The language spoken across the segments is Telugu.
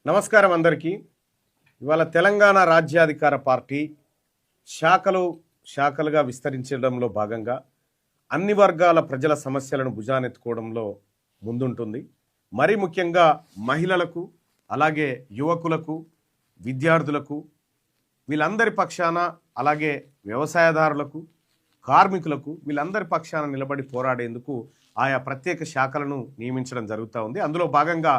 నమస్కారం అందరికీ. ఇవాళ తెలంగాణ రాజ్యాధికార పార్టీ శాఖలుగా విస్తరించడంలో భాగంగా అన్ని వర్గాల ప్రజల సమస్యలను భుజానెత్తుకోవడంలో ముందుంటుంది. మరీ ముఖ్యంగా మహిళలకు, అలాగే యువకులకు, విద్యార్థులకు, వీళ్ళందరి పక్షాన, అలాగే వ్యవసాయదారులకు, కార్మికులకు, వీళ్ళందరి పక్షాన నిలబడి పోరాడేందుకు ఆయా ప్రత్యేక శాఖలను నియమించడం జరుగుతూ ఉంది. అందులో భాగంగా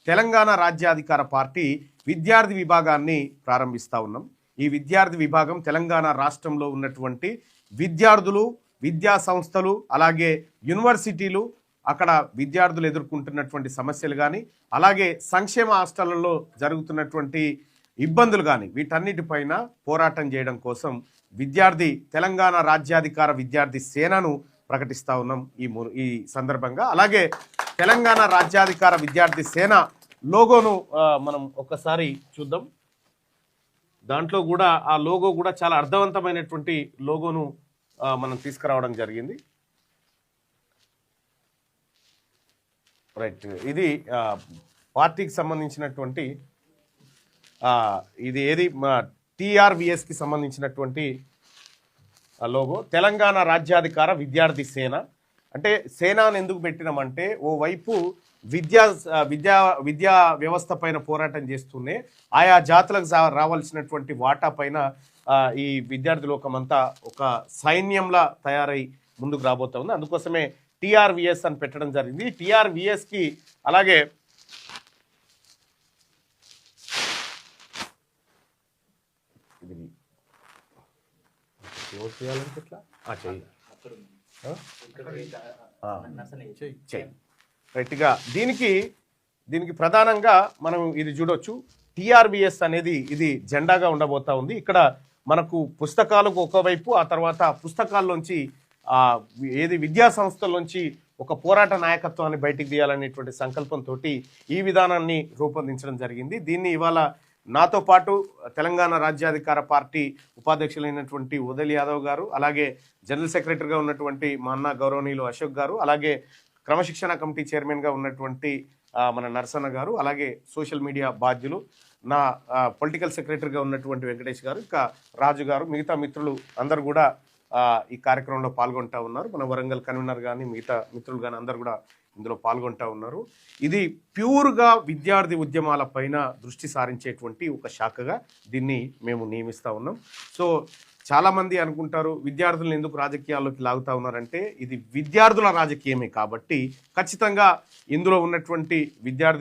తెలంగాణ రాజ్యాధికార పార్టీ విద్యార్థి విభాగాన్ని ప్రారంభిస్తూ ఉన్నాం. ఈ విద్యార్థి విభాగం తెలంగాణ రాష్ట్రంలో ఉన్నటువంటి విద్యార్థులు, విద్యా సంస్థలు, అలాగే యూనివర్సిటీలు, అక్కడ విద్యార్థులు ఎదుర్కొంటున్నటువంటి సమస్యలు కానీ, అలాగే సంక్షేమ హాస్టళ్లలో జరుగుతున్నటువంటి ఇబ్బందులు కానీ, వీటన్నిటిపైన పోరాటం చేయడం కోసం తెలంగాణ రాజ్యాధికార విద్యార్థి సేనను ప్రకటిస్తూ ఉన్నాం ఈ సందర్భంగా. అలాగే తెలంగాణ రాజ్యాధికార విద్యార్థి సేన లోగోను మనం ఒక్కసారి చూద్దాం. దాంట్లో కూడా ఆ లోగో కూడా చాలా అర్థవంతమైనటువంటి లోగోను మనం తీసుకురావడం జరిగింది. రైట్, ఇది పార్టీకి సంబంధించినటువంటి ఇది ఏది టీఆర్విఎస్కి సంబంధించినటువంటి లోగో. తెలంగాణ రాజ్యాధికార విద్యార్థి సేన అంటే సేనాను ఎందుకు పెట్టినామంటే, ఓవైపు విద్యా వ్యవస్థ పైన పోరాటం చేస్తూనే ఆయా జాతులకు రావాల్సినటువంటి వాటా పైన ఈ విద్యార్థి లోకమంతా ఒక సైన్యంలా తయారై ముందుకు రాబోతా ఉంది. అందుకోసమే టీఆర్విఎస్ అని పెట్టడం జరిగింది. టీఆర్విఎస్కి అలాగే రైట్గా దీనికి ప్రధానంగా మనం ఇది చూడొచ్చు. టీఆర్విఎస్ అనేది ఇది జెండాగా ఉండబోతా ఉంది. ఇక్కడ మనకు పుస్తకాలకు ఒకవైపు, ఆ తర్వాత పుస్తకాల్లోంచి విద్యా సంస్థల్లోంచి ఒక పోరాట నాయకత్వాన్ని బయటికి తీయాలనేటువంటి సంకల్పంతో ఈ విధానాన్ని రూపొందించడం జరిగింది. దీన్ని ఇవాళ నాతో పాటు తెలంగాణ రాజ్యాధికార పార్టీ ఉపాధ్యక్షులైనటువంటి ఉదయ్ యాదవ్ గారు, అలాగే జనరల్ సెక్రటరీగా ఉన్నటువంటి మా అన్న గౌరవనీయులు అశోక్ గారు, అలాగే క్రమశిక్షణ కమిటీ చైర్మన్గా ఉన్నటువంటి మన నరసన్న గారు, అలాగే సోషల్ మీడియా బాధ్యులు నా పొలిటికల్ సెక్రటరీగా ఉన్నటువంటి వెంకటేష్ గారు, ఇంకా రాజు గారు, మిగతా మిత్రులు అందరు కూడా ఈ కార్యక్రమంలో పాల్గొంటూ ఉన్నారు. మన వరంగల్ కన్వీనర్ కానీ మిగతా మిత్రులు కానీ అందరు కూడా ఇందులో పాల్గొంటూ ఉన్నారు. ఇది ప్యూర్గా విద్యార్థి ఉద్యమాల పైన దృష్టి సారించేటువంటి ఒక శాఖగా దీన్ని మేము నియమిస్తూ ఉన్నాం. సో చాలామంది అనుకుంటారు విద్యార్థులను ఎందుకు రాజకీయాల్లోకి లాగుతూ ఉన్నారంటే, ఇది విద్యార్థుల రాజకీయమే కాబట్టి ఖచ్చితంగా ఇందులో ఉన్నటువంటి విద్యార్థి